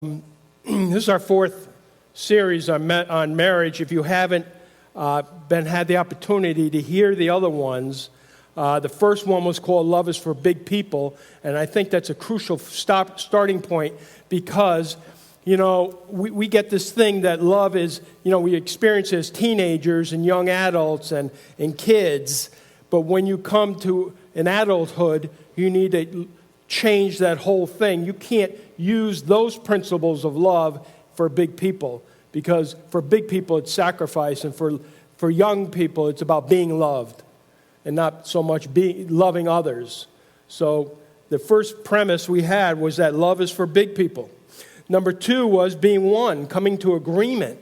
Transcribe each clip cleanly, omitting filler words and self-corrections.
This is our fourth series on marriage. If you haven't had the opportunity to hear the other ones, the first one was called Love is for Big People, and I think that's a crucial starting point because, we get this thing that love is, we experience it as teenagers and young adults and kids, but when you come to an adulthood, you need to change that whole thing. You can't use those principles of love for big people because for big people it's sacrifice, and for young people it's about being loved and not so much loving others. So the first premise we had was that love is for big people. Number two was being one, coming to agreement.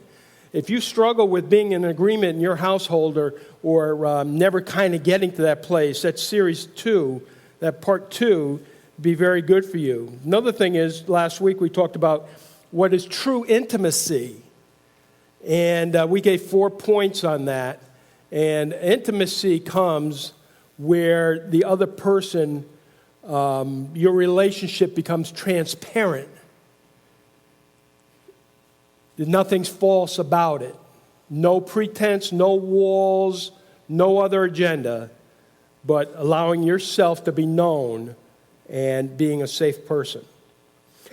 If you struggle with being in agreement in your household or never kind of getting to that place, that's series 2, that part 2, be very good for you. Another thing is, last week we talked about what is true intimacy. And we gave 4 points on that. And intimacy comes where the other person, your relationship becomes transparent. Nothing's false about it. No pretense, no walls, no other agenda, but allowing yourself to be known and being a safe person.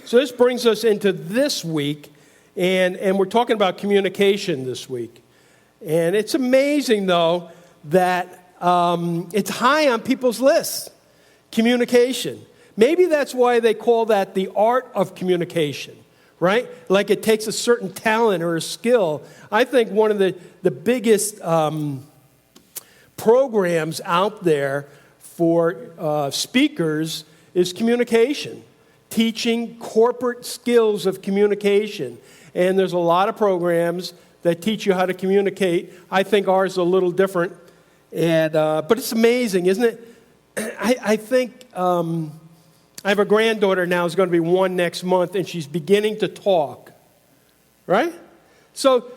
So this brings us into this week, and we're talking about communication this week. And it's amazing, though, that it's high on people's lists, communication. Maybe that's why they call that the art of communication, right? Like it takes a certain talent or a skill. I think one of the biggest programs out there for speakers is communication, teaching corporate skills of communication. And there's a lot of programs that teach you how to communicate. I think ours is a little different, but it's amazing, isn't it? I think I have a granddaughter now who's going to be 1 next month, and she's beginning to talk, right? So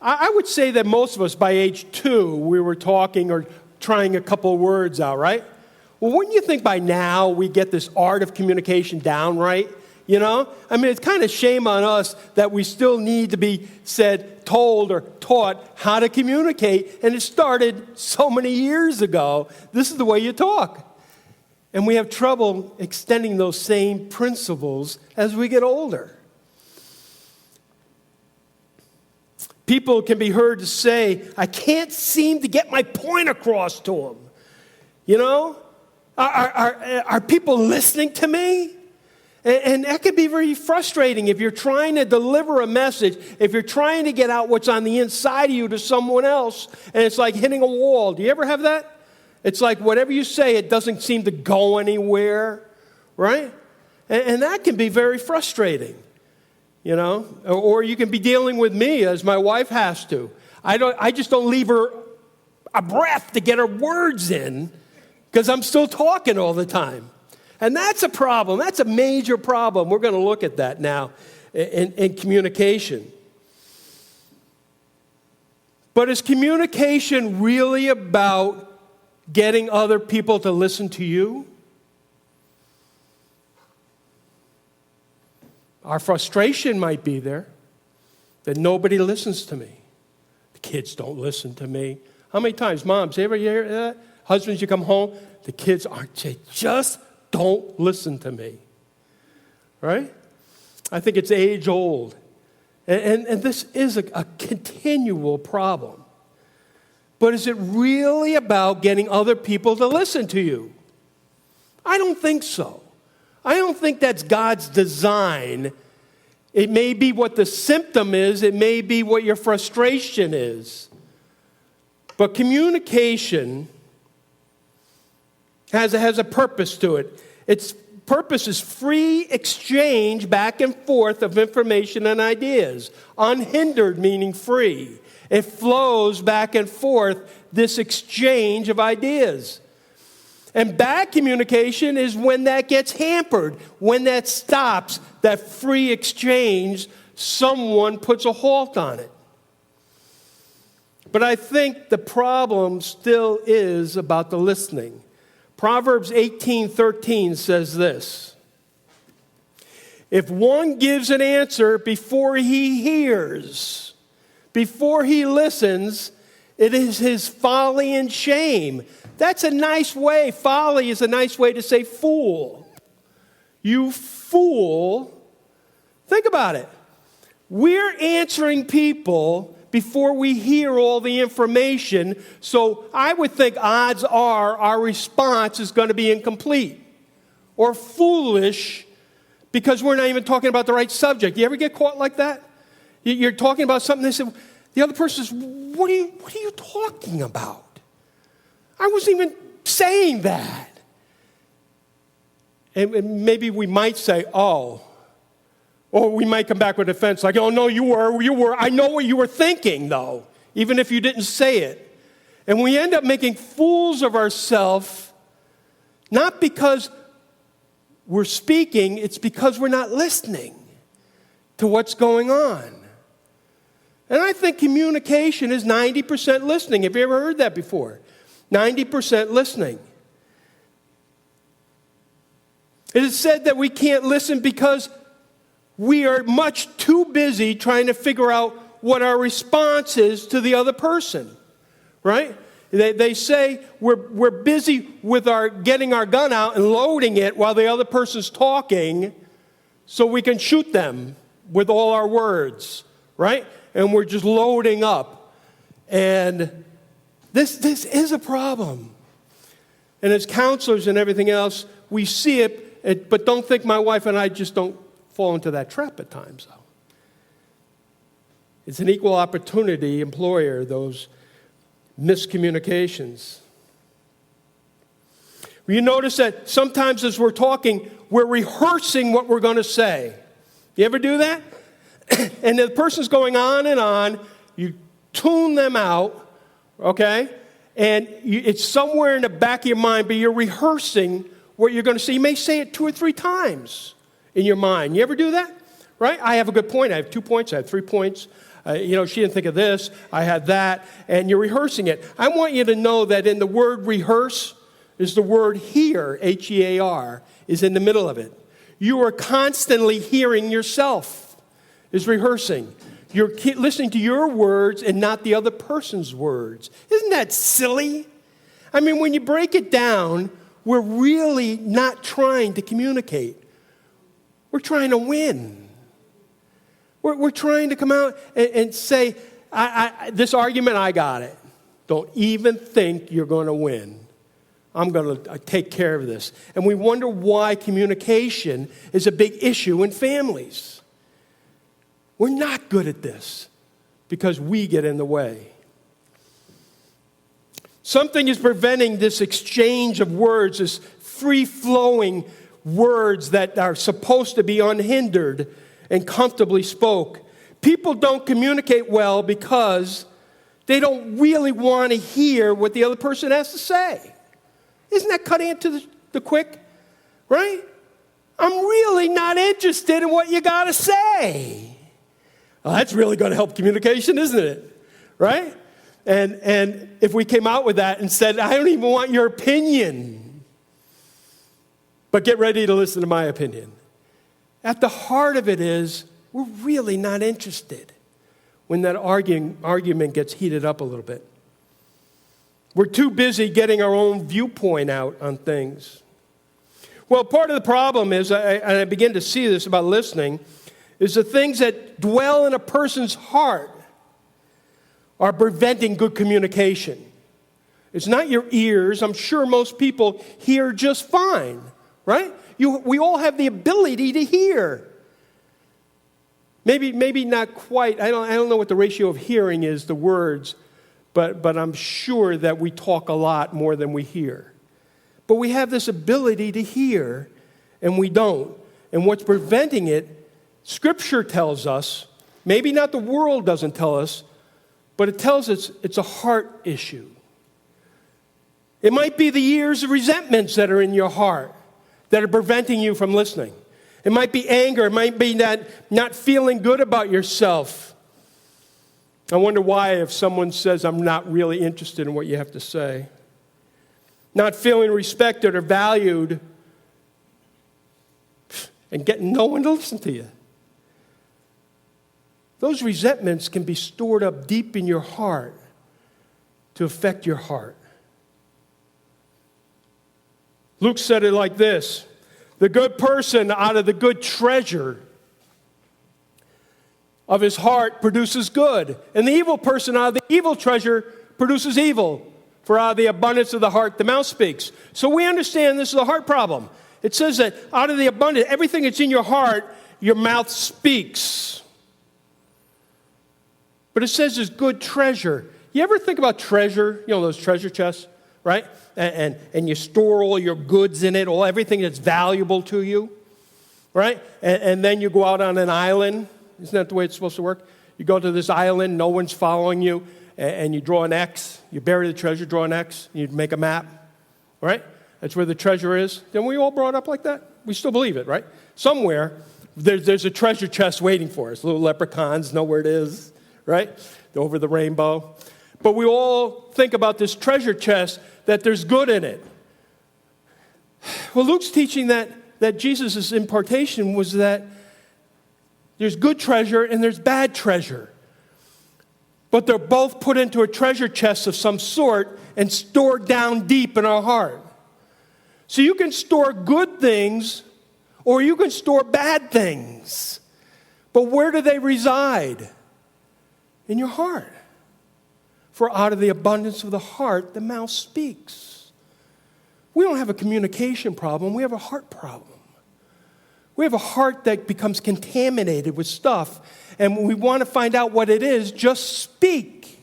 I would say that most of us by age 2, we were talking or trying a couple of words out, right? Well, wouldn't you think by now we get this art of communication down right? I mean, it's kind of shame on us that we still need to be told or taught how to communicate. And it started so many years ago. This is the way you talk. And we have trouble extending those same principles as we get older. People can be heard to say, I can't seem to get my point across to them. Are people listening to me? And that could be very frustrating if you're trying to deliver a message, if you're trying to get out what's on the inside of you to someone else, and it's like hitting a wall. Do you ever have that? It's like whatever you say, it doesn't seem to go anywhere, right? And that can be very frustrating, Or you can be dealing with me as my wife has to. I just don't leave her a breath to get her words in, because I'm still talking all the time. And that's a problem. That's a major problem. We're going to look at that now in communication. But is communication really about getting other people to listen to you? Our frustration might be there, that nobody listens to me. The kids don't listen to me. How many times, moms, you ever hear that? Husbands, you come home, the kids they just don't listen to me, right? I think it's age old. And this is a continual problem. But is it really about getting other people to listen to you? I don't think so. I don't think that's God's design. It may be what the symptom is. It may be what your frustration is. But communication has a purpose to it. Its purpose is free exchange back and forth of information and ideas. Unhindered meaning free. It flows back and forth, this exchange of ideas. And bad communication is when that gets hampered, when that stops, that free exchange, someone puts a halt on it. But I think the problem still is about the listening. Proverbs 18:13 says this, If one gives an answer before he hears, before he listens, it is his folly and shame. That's a nice way. Folly is a nice way to say fool. You fool. Think about it. We're answering people before we hear all the information, so I would think odds are our response is going to be incomplete or foolish because we're not even talking about the right subject. You ever get caught like that? You're talking about something, they say, the other person says, what are you talking about? I wasn't even saying that. And maybe we might say, oh. Or we might come back with a defense like, oh, no, you were. I know what you were thinking, though, even if you didn't say it. And we end up making fools of ourselves, not because we're speaking, it's because we're not listening to what's going on. And I think communication is 90% listening. Have you ever heard that before? 90% listening. It is said that we can't listen because we are much too busy trying to figure out what our response is to the other person, right? They say we're busy with getting our gun out and loading it while the other person's talking so we can shoot them with all our words, right? And we're just loading up. And this is a problem. And as counselors and everything else, we see it, but don't think my wife and I just don't fall into that trap at times, though. It's an equal opportunity employer, those miscommunications. You notice that sometimes as we're talking, we're rehearsing what we're going to say. You ever do that? And the person's going on and on. You tune them out, okay? And it's somewhere in the back of your mind, but you're rehearsing what you're going to say. You may say it 2 or 3 times in your mind. You ever do that? Right? I have a good point. I have 2 points. I have 3 points. She didn't think of this. I had that. And you're rehearsing it. I want you to know that in the word rehearse is the word hear, H-E-A-R, is in the middle of it. You are constantly hearing yourself, is rehearsing. You're listening to your words and not the other person's words. Isn't that silly? I mean, when you break it down, we're really not trying to communicate. We're trying to win. We're trying to come out and say, this argument, I got it. Don't even think you're going to win. I'm going to take care of this. And we wonder why communication is a big issue in families. We're not good at this because we get in the way. Something is preventing this exchange of words, this free-flowing words that are supposed to be unhindered and comfortably spoke. People don't communicate well because they don't really want to hear what the other person has to say. Isn't that cutting it to the quick? Right? I'm really not interested in what you got to say. Well, that's really going to help communication, isn't it? Right? And if we came out with that and said, I don't even want your opinion, but get ready to listen to my opinion. At the heart of it is, we're really not interested when that argument gets heated up a little bit. We're too busy getting our own viewpoint out on things. Well, part of the problem is, and I begin to see this about listening, is the things that dwell in a person's heart are preventing good communication. It's not your ears. I'm sure most people hear just fine, right? We all have the ability to hear. Maybe not quite. I don't know what the ratio of hearing is, the words, but I'm sure that we talk a lot more than we hear. But we have this ability to hear, and we don't. And what's preventing it, Scripture tells us, maybe not the world doesn't tell us, but it tells us it's a heart issue. It might be the years of resentments that are in your heart that are preventing you from listening. It might be anger. It might be not feeling good about yourself. I wonder why if someone says, I'm not really interested in what you have to say. Not feeling respected or valued. and getting no one to listen to you. Those resentments can be stored up deep in your heart to affect your heart. Luke said it like this: the good person out of the good treasure of his heart produces good, and the evil person out of the evil treasure produces evil. For out of the abundance of the heart, the mouth speaks. So we understand this is a heart problem. It says that out of the abundance, everything that's in your heart, your mouth speaks. But it says there's good treasure. You ever think about treasure? You know those treasure chests, right? And you store all your goods in it, everything that's valuable to you, right? And then you go out on an island. Isn't that the way it's supposed to work? You go to this island, no one's following you, and you draw an X. You bury the treasure, draw an X, and you make a map, right? That's where the treasure is. Then we all brought up like that? We still believe it, right? Somewhere, there's a treasure chest waiting for us. Little leprechauns know where it is, right? Over the rainbow. But we all think about this treasure chest, that there's good in it. Well, Luke's teaching that Jesus' impartation was that there's good treasure and there's bad treasure. But they're both put into a treasure chest of some sort and stored down deep in our heart. So you can store good things or you can store bad things. But where do they reside? In your heart. For out of the abundance of the heart, the mouth speaks. We don't have a communication problem. We have a heart problem. We have a heart that becomes contaminated with stuff, and when we want to find out what it is, just speak.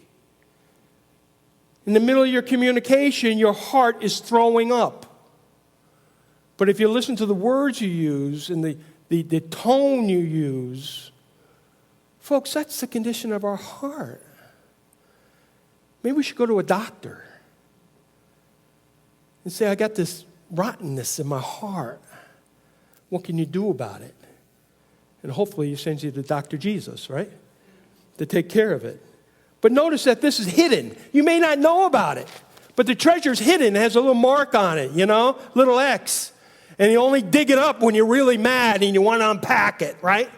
In the middle of your communication, your heart is throwing up. But if you listen to the words you use and the tone you use, folks, that's the condition of our heart. Maybe we should go to a doctor and say, I got this rottenness in my heart. What can you do about it? And hopefully he sends you to Dr. Jesus, right? To take care of it. But notice that this is hidden. You may not know about it, but the treasure's hidden. It has a little mark on it, little X. And you only dig it up when you're really mad and you want to unpack it, right?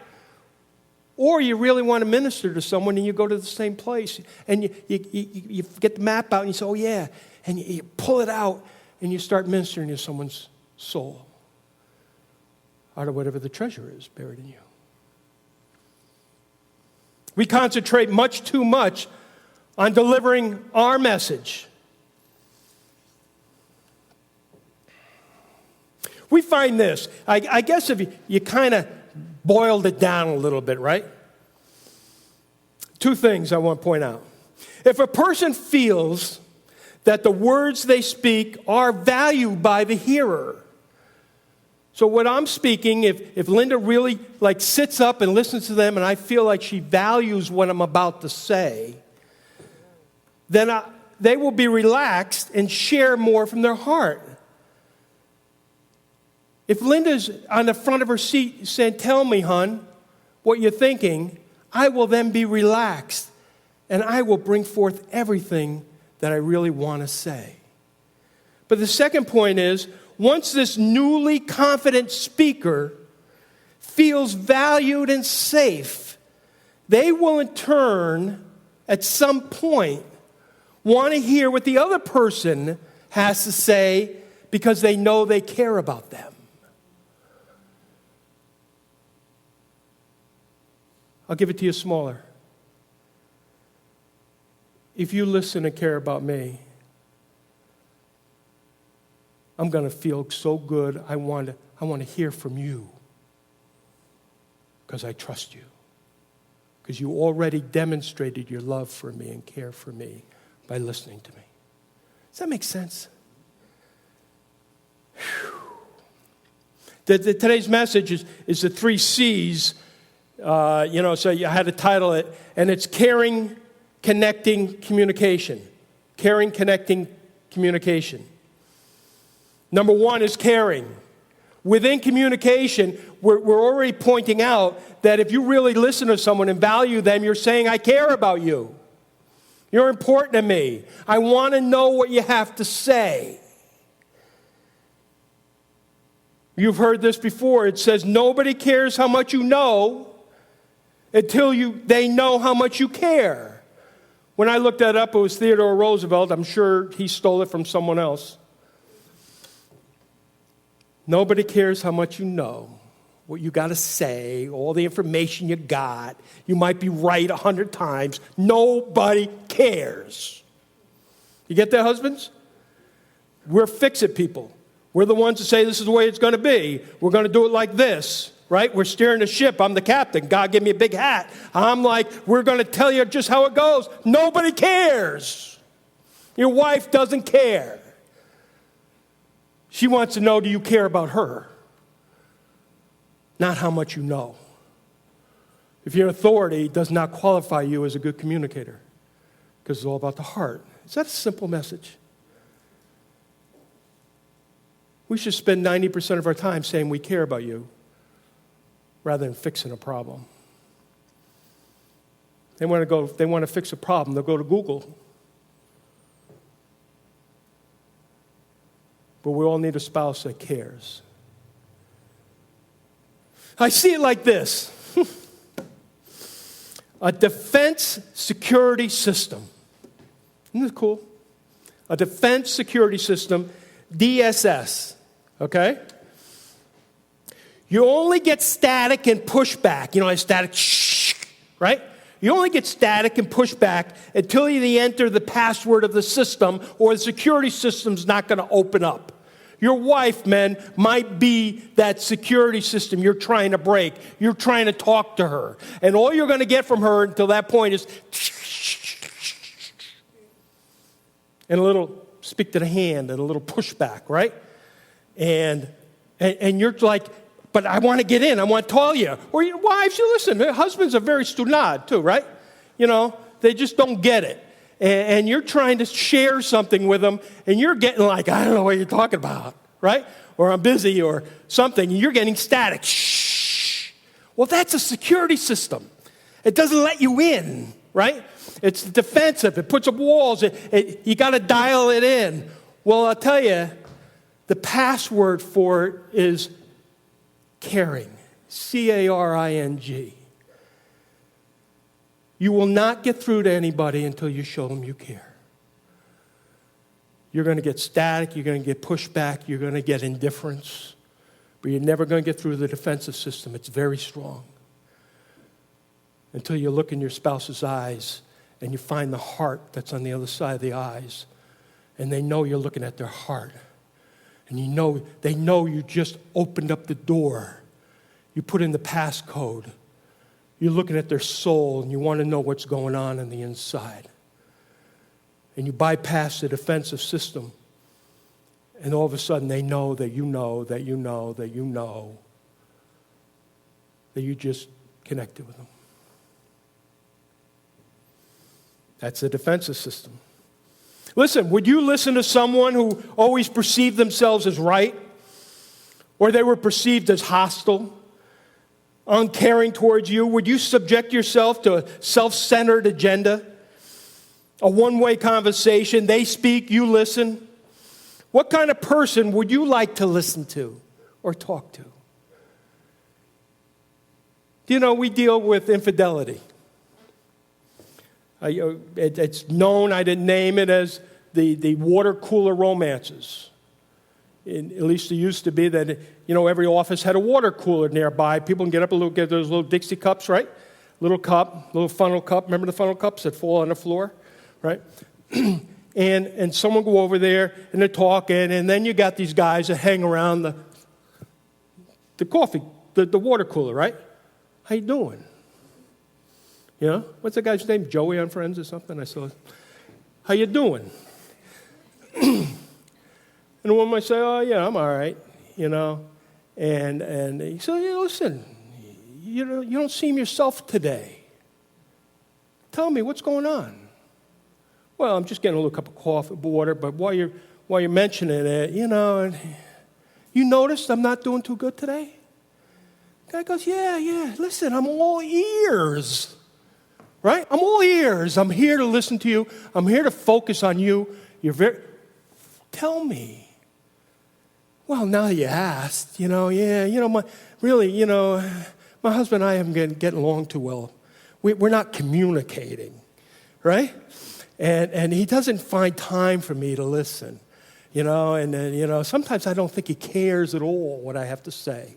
Or you really want to minister to someone and you go to the same place. And you get the map out and you say, oh yeah. And you pull it out and you start ministering to someone's soul. Out of whatever the treasure is buried in you. We concentrate much too much on delivering our message. We find this. I guess if you kind of boiled it down a little bit, right? Two things I want to point out. If a person feels that the words they speak are valued by the hearer. So what I'm speaking, if Linda really sits up and listens to them and I feel like she values what I'm about to say, then they will be relaxed and share more from their heart. If Linda's on the front of her seat saying, tell me, hon, what you're thinking, I will then be relaxed and I will bring forth everything that I really want to say. But the second point is, once this newly confident speaker feels valued and safe, they will in turn, at some point, want to hear what the other person has to say because they know they care about them. I'll give it to you smaller. If you listen and care about me, I'm going to feel so good. I want to hear from you because I trust you. Because you already demonstrated your love for me and care for me by listening to me. Does that make sense? Today's message is the 3 C's. So I had to title it, and it's caring, connecting, communication. Caring, connecting, communication. Number 1 is caring. Within communication, we're already pointing out that if you really listen to someone and value them, you're saying, I care about you. You're important to me. I want to know what you have to say. You've heard this before. It says, nobody cares how much you know until they know how much you care. When I looked that up, it was Theodore Roosevelt. I'm sure he stole it from someone else. Nobody cares how much you know, what you got to say, all the information you got. You might be right 100 times. Nobody cares. You get that, husbands? We're fix-it people. We're the ones that say this is the way it's going to be. We're going to do it like this, right? We're steering the ship. I'm the captain. God gave me a big hat. I'm like, we're going to tell you just how it goes. Nobody cares. Your wife doesn't care. She wants to know, do you care about her? Not how much you know. If your authority does not qualify you as a good communicator, because it's all about the heart. Is that a simple message? We should spend 90% of our time saying we care about you rather than fixing a problem. They want to fix a problem, they'll go to Google. But we all need a spouse that cares. I see it like this. A defense security system. Isn't this cool? A defense security system, DSS, okay? You only get static and pushback. You know, static, right? You only get static and pushback until you enter the password of the system, or the security system's not going to open up. Your wife, men, might be that security system you're trying to break. You're trying to talk to her. And all you're going to get from her until that point is and a little speak to the hand and a little pushback, right? And you're like, but I want to get in. I want to tell you. Or your wives, you listen. Husbands are very stunad too, right? You know, they just don't get it. And you're trying to share something with them, and you're getting like, I don't know what you're talking about, right? Or I'm busy or something, and you're getting static. Shh. Well, that's a security system. It doesn't let you in, right? It's defensive. It puts up walls. You got to dial it in. Well, I'll tell you, the password for it is caring, C-A-R-I-N-G. You will not get through to anybody until you show them you care. You're going to get static, you're going to get pushback, you're going to get indifference, but you're never going to get through the defensive system. It's very strong. Until you look in your spouse's eyes and you find the heart that's on the other side of the eyes, and they know you're looking at their heart. And they know you just opened up the door. You put in the passcode. You're looking at their soul, and you want to know what's going on the inside. And you bypass the defensive system, and all of a sudden they know that you know, that you know, that you know, that you just connected with them. That's the defensive system. Listen, would you listen to someone who always perceived themselves as right, or they were perceived as hostile, uncaring towards you? Would you subject yourself to a self-centered agenda? A one-way conversation, they speak, you listen? What kind of person would you like to listen to or talk to? You know, we deal with infidelity. It's known, I didn't name it, as the water cooler romances. At least it used to be that, every office had a water cooler nearby. People can get up and get those little Dixie cups, right? Little cup, little funnel cup. Remember the funnel cups that fall on the floor, right? and someone go over there and they're talking, and then you got these guys that hang around the coffee, the water cooler, right? How you doing? What's the guy's name? Joey on Friends or something? I saw. How you doing? And the woman might say, oh, yeah, I'm all right, And he said, listen, you don't seem yourself today. Tell me, what's going on? Well, I'm just getting a little cup of coffee, water, but while you're mentioning it, you noticed I'm not doing too good today? The guy goes, yeah, listen, I'm all ears. Right? I'm all ears. I'm here to listen to you. I'm here to focus on you. Tell me. Well, now you asked, my husband and I haven't been getting along too well. We're not communicating, right? And he doesn't find time for me to listen, and then, sometimes I don't think he cares at all what I have to say,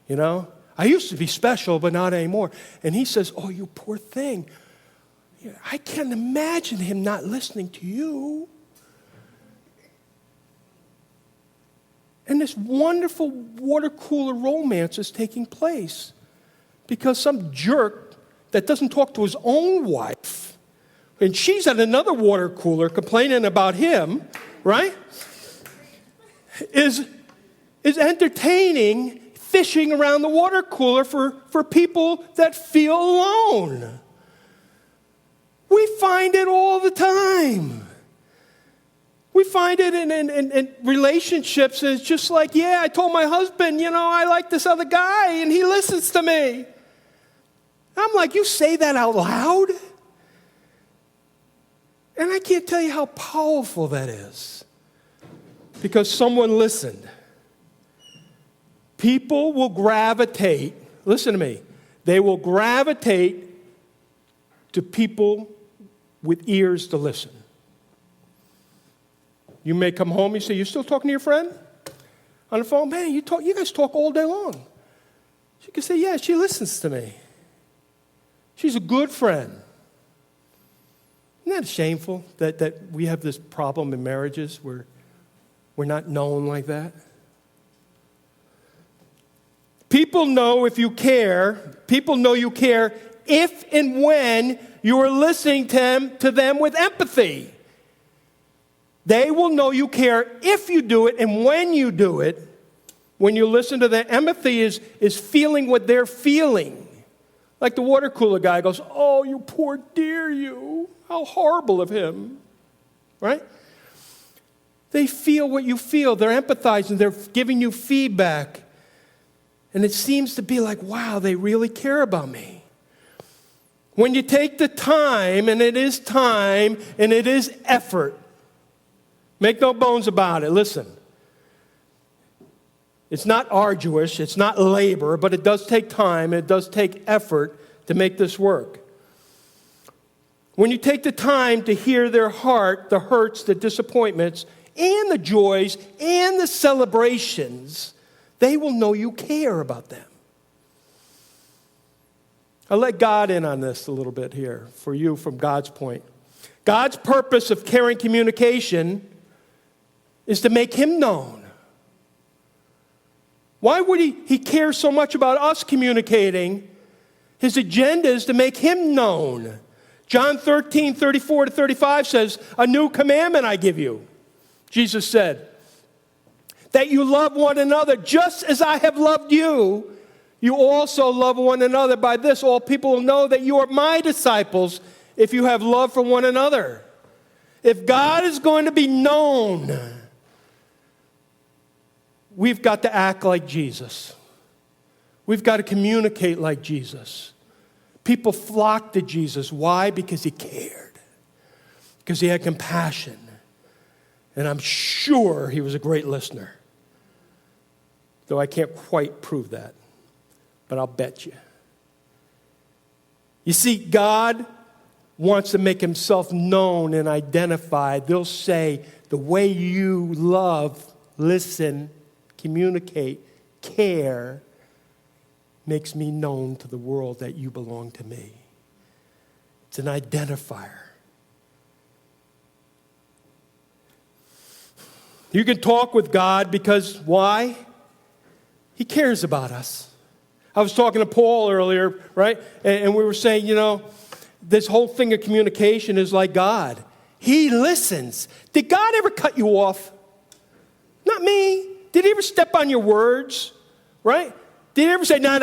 I used to be special, but not anymore. And he says, oh, you poor thing. I can't imagine him not listening to you. And this wonderful water cooler romance is taking place because some jerk that doesn't talk to his own wife, and she's at another water cooler complaining about him, right, is entertaining fishing around the water cooler for people that feel alone. We find it all the time. We find it in relationships. It's just like, yeah, I told my husband, I like this other guy, and he listens to me. I'm like, you say that out loud? And I can't tell you how powerful that is. Because someone listened. People will gravitate, listen to me, they will gravitate to people with ears to listen. You may come home and say, you still talking to your friend? On the phone, man, you guys talk all day long. She can say, yeah, she listens to me. She's a good friend. Isn't that shameful that we have this problem in marriages where we're not known like that? People know if you care. People know you care if and when you are listening to them with empathy. They will know you care if you do it and when you do it. When you listen to them, empathy is feeling what they're feeling. Like the water cooler guy goes, oh, you poor dear you. How horrible of him. Right? They feel what you feel. They're empathizing. They're giving you feedback. And it seems to be like, wow, they really care about me. When you take the time, and it is effort. Make no bones about it. Listen. It's not arduous. It's not labor, but it does take time. It does take effort to make this work. When you take the time to hear their heart, the hurts, the disappointments, and the joys, and the celebrations, they will know you care about them. I'll let God in on this a little bit here for you from God's point. God's purpose of caring communication is to make Him known. Why would He care so much about us communicating? His agenda is to make Him known. John 13:34-35 says, a new commandment I give you. Jesus said, that you love one another just as I have loved you. You also love one another. By this, all people will know that you are my disciples if you have love for one another. If God is going to be known, we've got to act like Jesus. We've got to communicate like Jesus. People flocked to Jesus. Why? Because He cared. Because He had compassion. And I'm sure He was a great listener. Though I can't quite prove that. But I'll bet you. You see, God wants to make Himself known and identified. They'll say, the way you love, listen, communicate, care, makes me known to the world that you belong to me. It's an identifier. You can talk with God because, why? He cares about us. I was talking to Paul earlier, right? And we were saying, this whole thing of communication is like God. He listens. Did God ever cut you off? Not me. Did He ever step on your words? Right? Did He ever say, no,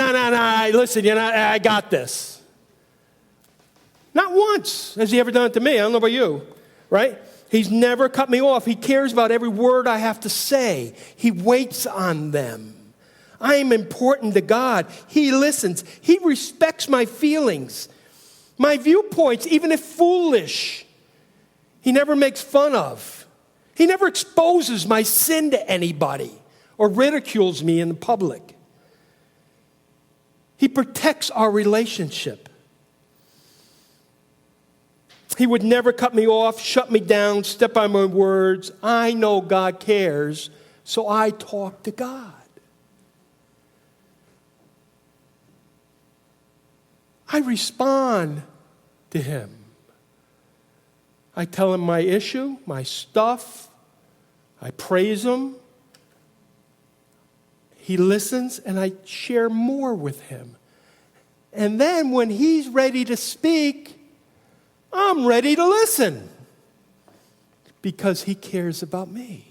listen, I got this? Not once has He ever done it to me. I don't know about you. Right? He's never cut me off. He cares about every word I have to say. He waits on them. I am important to God. He listens. He respects my feelings, my viewpoints, even if foolish. He never makes fun of. He never exposes my sin to anybody. or ridicules me in the public. He protects our relationship. He would never cut me off, shut me down, step on my words. I know God cares, so I talk to God. I respond to Him. I tell Him my issue, my stuff. I praise Him. He listens, and I share more with Him. And then when He's ready to speak, I'm ready to listen because He cares about me.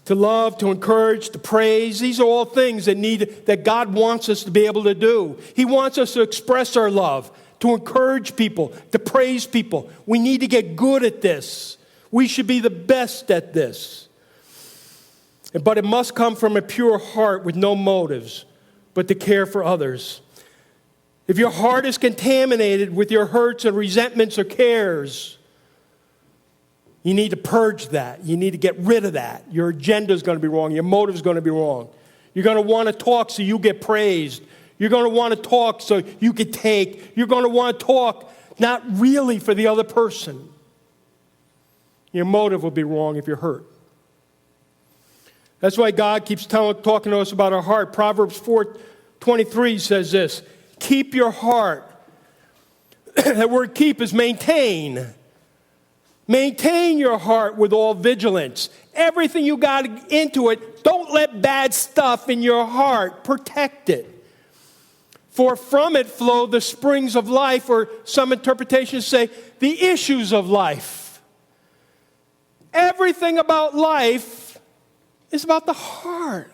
To love, to encourage, to praise, these are all things that God wants us to be able to do. He wants us to express our love, to encourage people, to praise people. We need to get good at this. We should be the best at this. But it must come from a pure heart with no motives, but to care for others. If your heart is contaminated with your hurts and resentments or cares, you need to purge that. You need to get rid of that. Your agenda is going to be wrong. Your motive is going to be wrong. You're going to want to talk so you get praised. You're going to want to talk so you can take. You're going to want to talk not really for the other person. Your motive will be wrong if you're hurt. That's why God keeps talking to us about our heart. Proverbs 4:23 says this, keep your heart. That word keep is maintain. Maintain your heart with all vigilance. Everything you got into it, don't let bad stuff in your heart. Protect it. For from it flow the springs of life, or some interpretations say the issues of life. Everything about life is about the heart.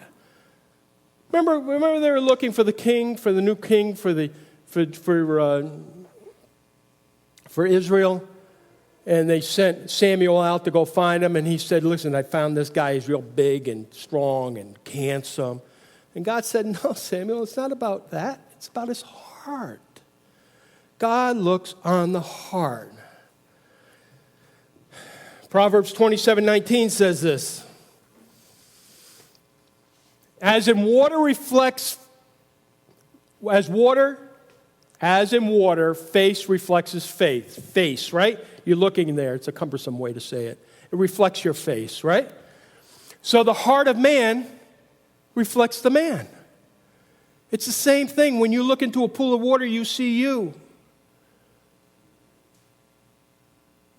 Remember they were looking for the king, for the new king, for Israel? And they sent Samuel out to go find him, and he said, listen, I found this guy. He's real big and strong and handsome. And God said, no, Samuel, it's not about that. It's about his heart. God looks on the heart. Proverbs 27:19 says this. As in water, face reflects his faith. Face, right? You're looking there. It's a cumbersome way to say it. It reflects your face, right? So the heart of man reflects the man. It's the same thing. When you look into a pool of water, you see you.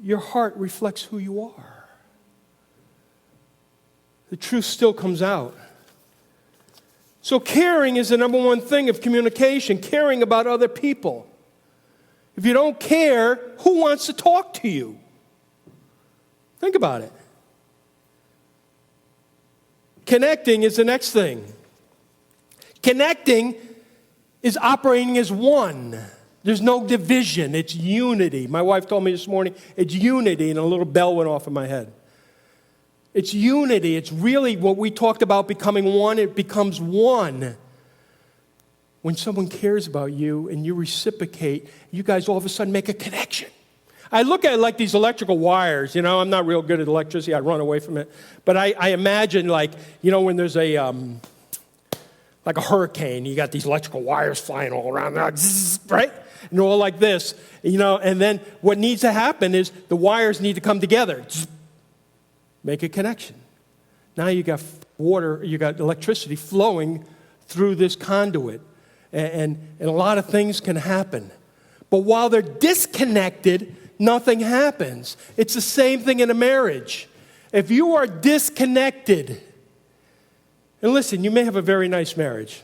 Your heart reflects who you are. The truth still comes out. So caring is the number one thing of communication, caring about other people. If you don't care, who wants to talk to you? Think about it. Connecting is the next thing. Connecting is operating as one. There's no division. It's unity. My wife told me this morning, it's unity, and a little bell went off in my head. It's unity. It's really what we talked about becoming one. It becomes one. When someone cares about you and you reciprocate, you guys all of a sudden make a connection. I look at it like these electrical wires. You know, I'm not real good at electricity. I run away from it. But I imagine, like, you know, when there's a hurricane, you got these electrical wires flying all around, right? And all like this, you know, and then what needs to happen is the wires need to come together. Make a connection. Now you got water, you got electricity flowing through this conduit. And a lot of things can happen. But while they're disconnected, nothing happens. It's the same thing in a marriage. If you are disconnected, and listen, you may have a very nice marriage.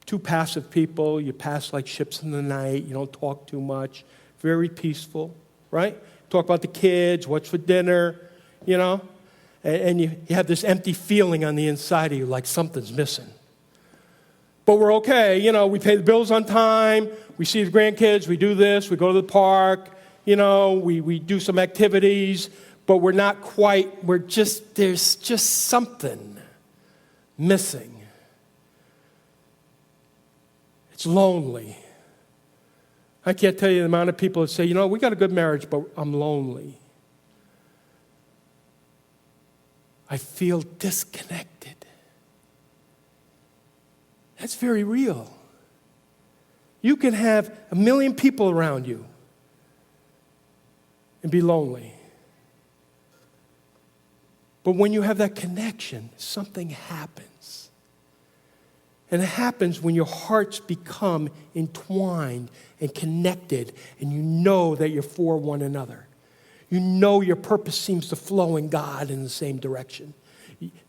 Two passive people, you pass like ships in the night, you don't talk too much, very peaceful, right? Talk about the kids, what's for dinner, you know? And you have this empty feeling on the inside of you like something's missing. But we're okay, you know, we pay the bills on time, we see the grandkids, we do this, we go to the park, you know, we do some activities, but we're not quite, there's just something missing. It's lonely. I can't tell you the amount of people that say, you know, we got a good marriage, but I'm lonely. I feel disconnected. That's very real. You can have 1 million people around you and be lonely. But when you have that connection, something happens. And it happens when your hearts become entwined and connected, and you know that you're for one another. You know your purpose seems to flow in God in the same direction.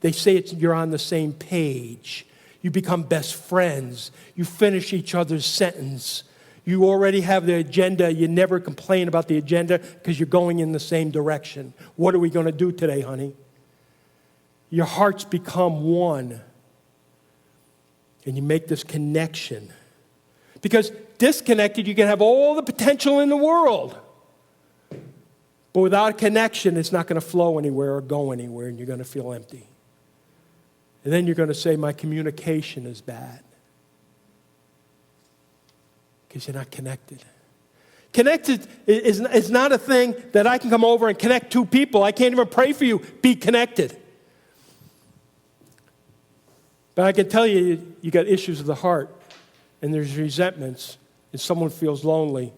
They say you're on the same page. You become best friends. You finish each other's sentence. You already have the agenda. You never complain about the agenda because you're going in the same direction. What are we going to do today, honey? Your hearts become one. And you make this connection. Because disconnected, you can have all the potential in the world. But without a connection, it's not going to flow anywhere or go anywhere, and you're going to feel empty. And then you're going to say, my communication is bad. Because you're not connected. Connected is not a thing that I can come over and connect two people. I can't even pray for you. Be connected. But I can tell you, you got issues of the heart, and there's resentments, and someone feels lonely,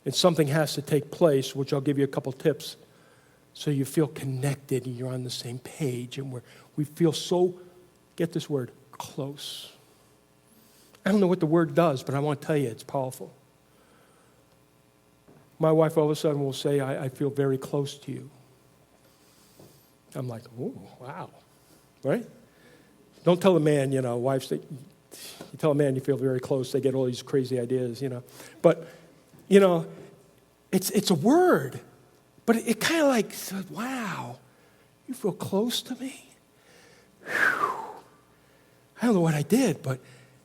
and something has to take place, which I'll give you a couple tips, so you feel connected and you're on the same page, and we feel so, get this word, close. I don't know what the word does, but I want to tell you it's powerful. My wife all of a sudden will say, I feel very close to you. I'm like, oh, wow, right? Don't tell a man, wives, you tell a man you feel very close, they get all these crazy ideas, But, it's a word. But it kind of like said, wow, you feel close to me? Whew. I don't know what I did, but,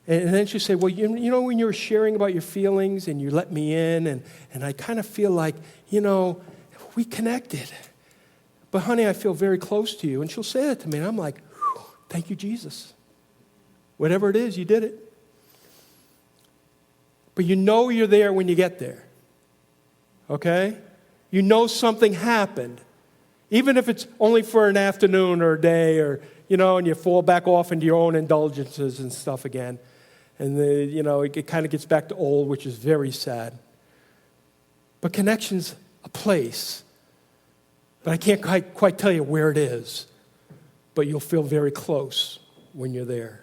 and then she'll say, well, when you were sharing about your feelings and you let me in, and I kind of feel like, we connected. But honey, I feel very close to you. And she'll say that to me, and I'm like, thank you, Jesus. Whatever it is, you did it. But you're there when you get there. Okay? You know something happened. Even if it's only for an afternoon or a day or, and you fall back off into your own indulgences and stuff again. And, it kind of gets back to old, which is very sad. But connection's a place. But I can't quite tell you where it is. But you'll feel very close when you're there.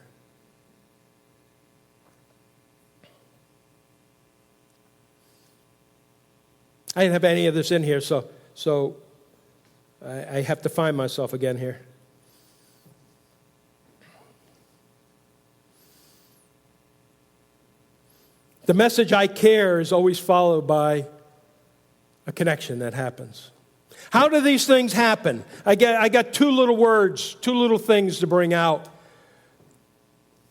I didn't have any of this in here, so I have to find myself again here. The message I care is always followed by a connection that happens. How do these things happen? I got two little words, two little things to bring out.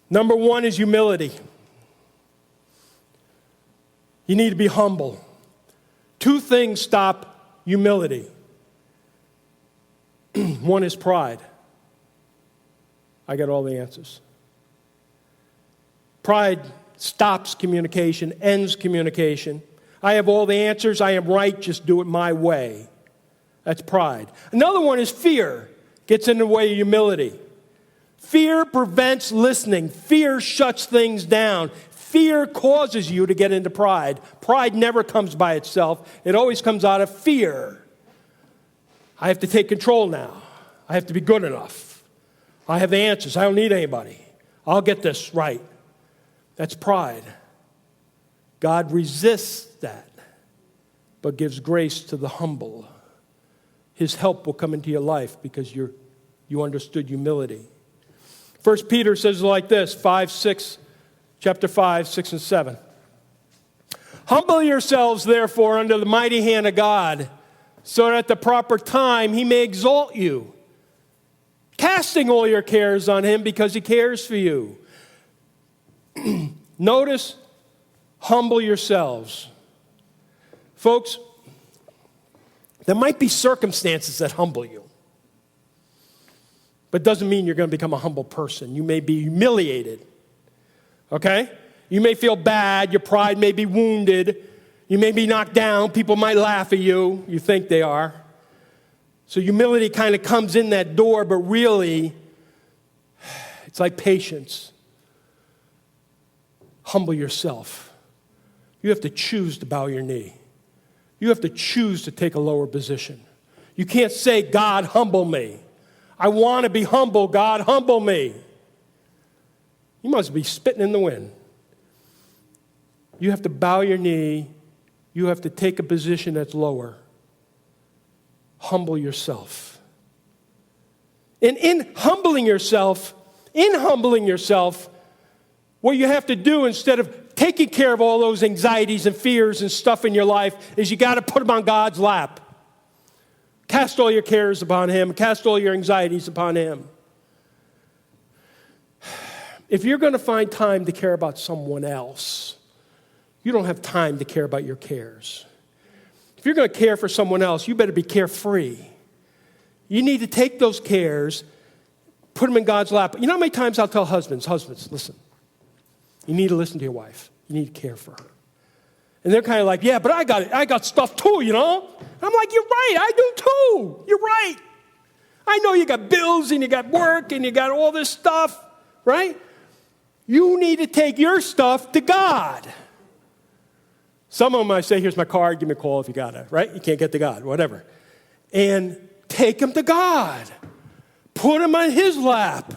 Number one is humility. You need to be humble. Two things stop humility. One is pride. I got all the answers. Pride stops communication, ends communication. I have all the answers. I am right. Just do it my way. That's pride. Another one is fear. Gets in the way of humility. Fear prevents listening. Fear shuts things down. Fear causes you to get into pride. Pride never comes by itself. It always comes out of fear. I have to take control now. I have to be good enough. I have the answers. I don't need anybody. I'll get this right. That's pride. God resists that, but gives grace to the humble. His help will come into your life because you understood humility. 1 Peter says it like this, chapter 5, 6, and 7. Humble yourselves, therefore, under the mighty hand of God, so that at the proper time he may exalt you, casting all your cares on him because he cares for you. Notice, humble yourselves. Folks, there might be circumstances that humble you, but doesn't mean you're going to become a humble person. You may be humiliated, okay? You may feel bad. Your pride may be wounded. You may be knocked down. People might laugh at you. You think they are. So humility kind of comes in that door, but really, it's like patience. Humble yourself. You have to choose to bow your knee. You have to choose to take a lower position. You can't say, God, humble me. I want to be humble. God, humble me. You must be spitting in the wind. You have to bow your knee. You have to take a position that's lower. Humble yourself. And in humbling yourself, what you have to do instead of taking care of all those anxieties and fears and stuff in your life is you got to put them on God's lap. Cast all your cares upon Him. Cast all your anxieties upon Him. If you're going to find time to care about someone else, you don't have time to care about your cares. If you're going to care for someone else, you better be carefree. You need to take those cares, put them in God's lap. You know how many times I'll tell husbands, listen, you need to listen to your wife. You need to care for her. And they're kind of like, yeah, but I got stuff too, you know? I'm like, you're right, I do too. You're right. I know you got bills and you got work and you got all this stuff, right? You need to take your stuff to God. Some of them I say, here's my card, give me a call if you got it, right? You can't get to God, whatever. And take them to God. Put them on His lap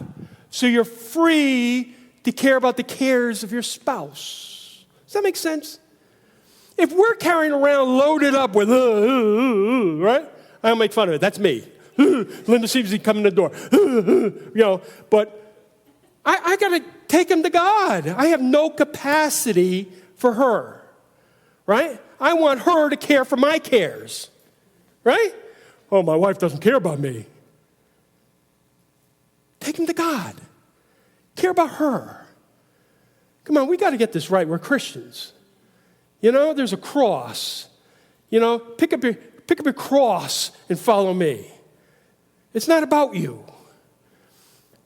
so you're free to care about the cares of your spouse. Does that make sense? If we're carrying around loaded up with, right? I don't make fun of it. That's me. Linda seems to come in the door. But I got to take him to God. I have no capacity for her, right? I want her to care for my cares, right? Oh, my wife doesn't care about me. Take him to God. Care about her. Come on, we got to get this right. We're Christians. You know, there's a cross. You know, pick up your cross and follow me. It's not about you.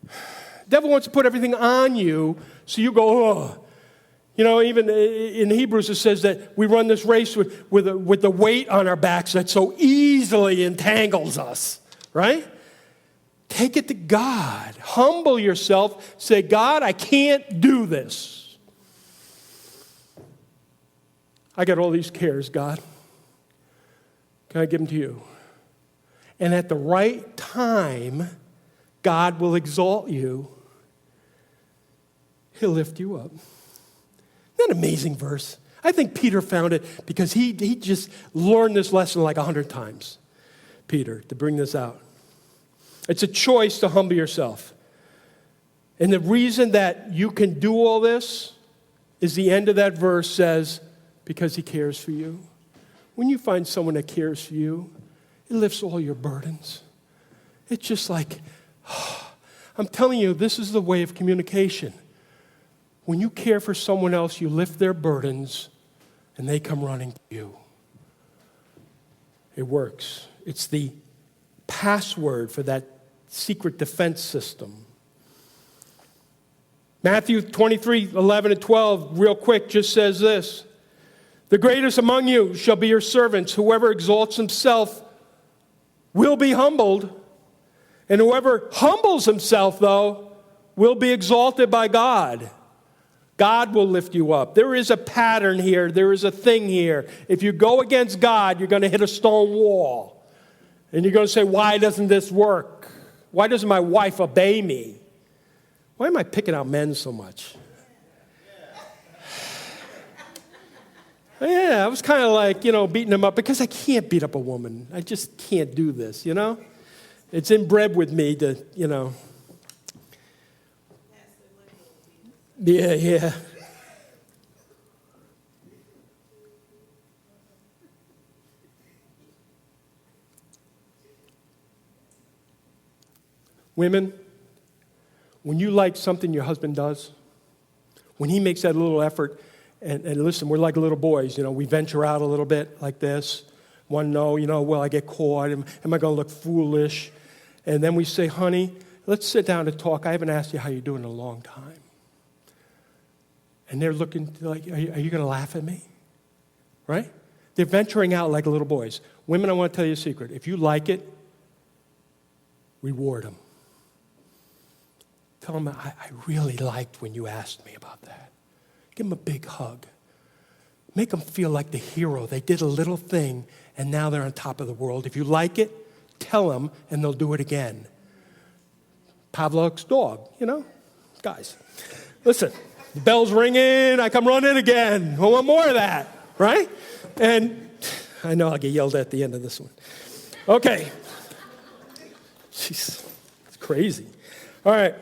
The devil wants to put everything on you, so you go, oh. You know, even in Hebrews it says that we run this race with the weight on our backs that so easily entangles us, right? Take it to God. Humble yourself. Say, God, I can't do this. I got all these cares, God. Can I give them to you? And at the right time, God will exalt you. He'll lift you up. Isn't that an amazing verse? I think Peter found it because he just learned this lesson like 100 times, Peter, to bring this out. It's a choice to humble yourself. And the reason that you can do all this is the end of that verse says, because He cares for you. When you find someone that cares for you, it lifts all your burdens. It's just like, I'm telling you, this is the way of communication. When you care for someone else, you lift their burdens, and they come running to you. It works. It's the password for that secret defense system. Matthew 23, 11 and 12, real quick, just says this. The greatest among you shall be your servants. Whoever exalts himself will be humbled. And whoever humbles himself, though, will be exalted by God. God will lift you up. There is a pattern here. There is a thing here. If you go against God, you're going to hit a stone wall. And you're going to say, why doesn't this work? Why doesn't my wife obey me? Why am I picking out men so much? Yeah, I was kind of like, beating them up because I can't beat up a woman. I just can't do this, It's inbred with me to, Yeah. Women, when you like something your husband does, when he makes that little effort, and listen, we're like little boys, we venture out a little bit like this. One, no, will I get caught? Am I going to look foolish? And then we say, honey, let's sit down and talk. I haven't asked you how you're doing in a long time. And they're looking like, are you going to laugh at me? Right? They're venturing out like little boys. Women, I want to tell you a secret. If you like it, reward them. Tell them, I really liked when you asked me about that. Give them a big hug. Make them feel like the hero. They did a little thing, and now they're on top of the world. If you like it, tell them, and they'll do it again. Pavlov's dog, Guys, listen, the bell's ringing, I come running again. I want more of that, right? And I know I'll get yelled at the end of this one. Okay. Jeez, it's crazy. All right.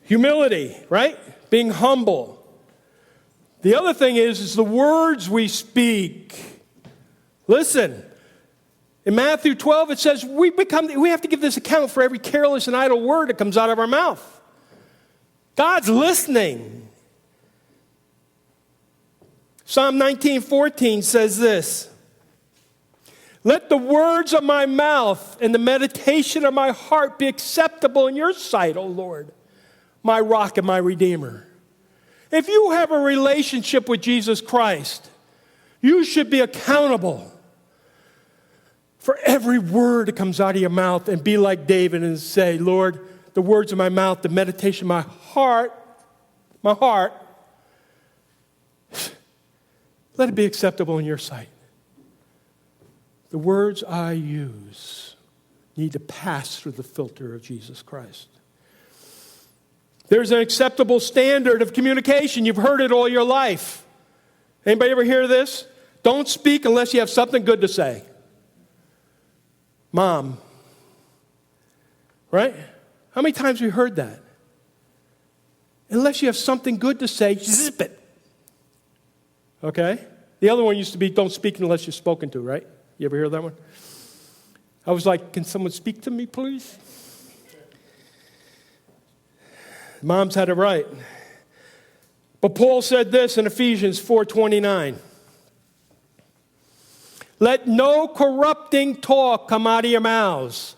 Humility, right? Being humble. The other thing is the words we speak. Listen, in Matthew 12 it says we have to give this account for every careless and idle word that comes out of our mouth. God's listening. Psalm 19:14 says this. Let the words of my mouth and the meditation of my heart be acceptable in your sight, O Lord, my rock and my redeemer. If you have a relationship with Jesus Christ, you should be accountable for every word that comes out of your mouth and be like David and say, Lord, the words of my mouth, the meditation of my heart, let it be acceptable in your sight. The words I use need to pass through the filter of Jesus Christ. There's an acceptable standard of communication. You've heard it all your life. Anybody ever hear this? Don't speak unless you have something good to say. Mom. Right? How many times have we heard that? Unless you have something good to say, zip it. Okay? The other one used to be, don't speak unless you're spoken to, right? You ever hear that one? I was like, can someone speak to me, please? Moms had it right. But Paul said this in Ephesians 4:29. Let no corrupting talk come out of your mouths,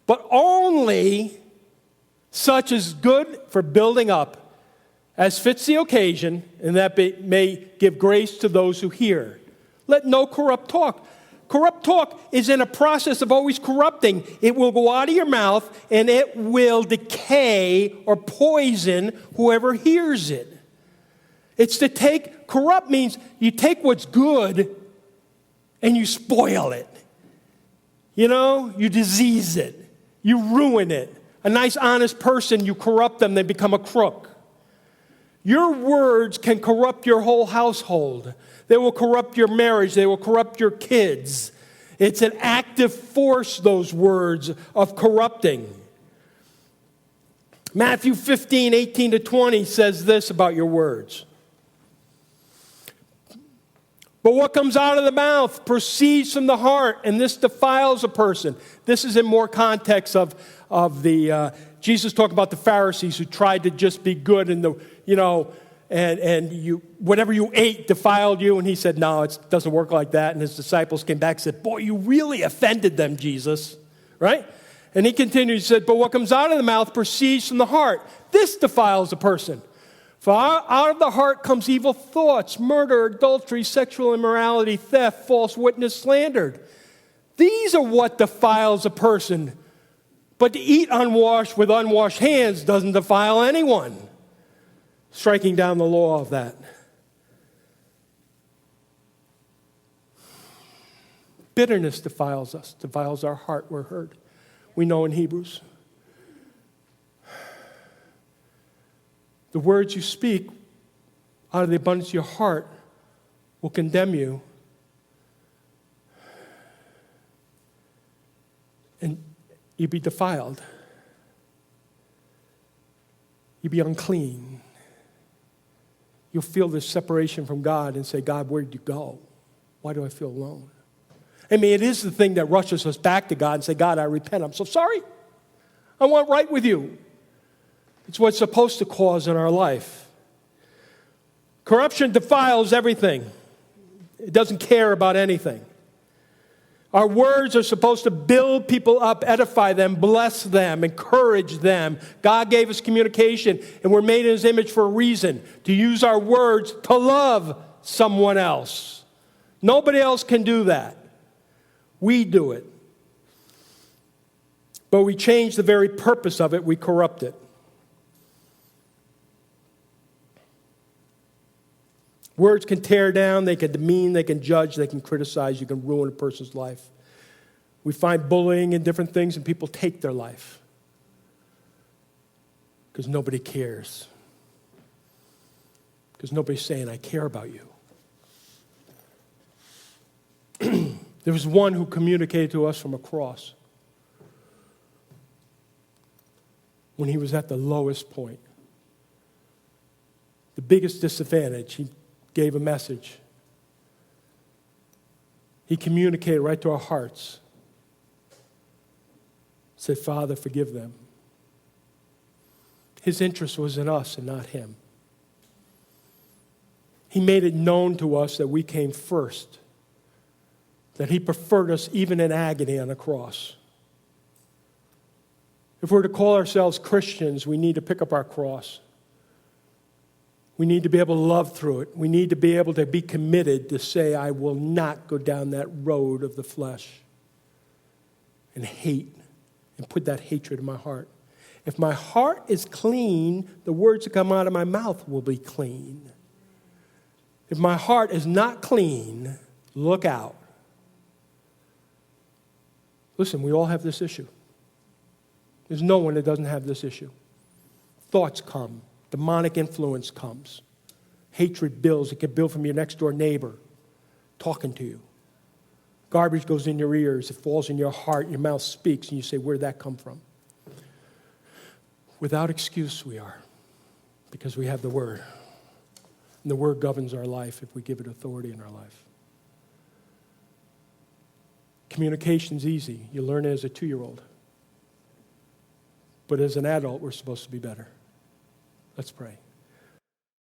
but only such as good for building up, as fits the occasion, and that may give grace to those who hear. Let no corrupt talk. Corrupt talk is in a process of always corrupting. It will go out of your mouth, and it will decay or poison whoever hears it. It's to take, corrupt means you take what's good and you spoil it. You disease it. You ruin it. A nice, honest person, you corrupt them, they become a crook. Your words can corrupt your whole household. They will corrupt your marriage. They will corrupt your kids. It's an active force, those words, of corrupting. Matthew 15:18-20 says this about your words. But what comes out of the mouth proceeds from the heart, and this defiles a person. This is in more context of Jesus talking about the Pharisees who tried to just be good and whatever you ate defiled you. And he said, no, it doesn't work like that. And his disciples came back and said, boy, you really offended them, Jesus. Right? And he continued, he said, but what comes out of the mouth proceeds from the heart. This defiles a person. For out of the heart comes evil thoughts, murder, adultery, sexual immorality, theft, false witness, slander. These are what defiles a person. But to eat unwashed with unwashed hands doesn't defile anyone. Striking down the law of that. Bitterness defiles us, defiles our heart. We're hurt. We know in Hebrews. The words you speak out of the abundance of your heart will condemn you. And you'll be defiled. You'll be unclean. You'll feel this separation from God and say, God, where'd you go? Why do I feel alone? I mean, it is the thing that rushes us back to God and say, God, I repent. I'm so sorry. I want right with you. It's what's supposed to cause in our life. Corruption defiles everything. It doesn't care about anything. Our words are supposed to build people up, edify them, bless them, encourage them. God gave us communication, and we're made in His image for a reason, to use our words to love someone else. Nobody else can do that. We do it. But we change the very purpose of it, we corrupt it. Words can tear down, they can demean, they can judge, they can criticize, you can ruin a person's life. We find bullying and different things, and people take their life because nobody cares. Because nobody's saying, I care about you. There was one who communicated to us from a cross when he was at the lowest point. The biggest disadvantage, he gave a message. He communicated right to our hearts. Said, Father, forgive them. His interest was in us and not him. He made it known to us that we came first, that he preferred us even in agony on the cross. If we're to call ourselves Christians, we need to pick up our cross. We need to be able to love through it. We need to be able to be committed to say, I will not go down that road of the flesh and hate and put that hatred in my heart. If my heart is clean, the words that come out of my mouth will be clean. If my heart is not clean, look out. Listen, we all have this issue. There's no one that doesn't have this issue. Thoughts come. Demonic influence comes. Hatred builds. It can build from your next door neighbor talking to you. Garbage goes in your ears. It falls in your heart. Your mouth speaks, and you say, where'd that come from? Without excuse we are, because we have the Word. And the Word governs our life if we give it authority in our life. Communication's easy. You learn it as a 2-year-old. But as an adult, we're supposed to be better. Let's pray.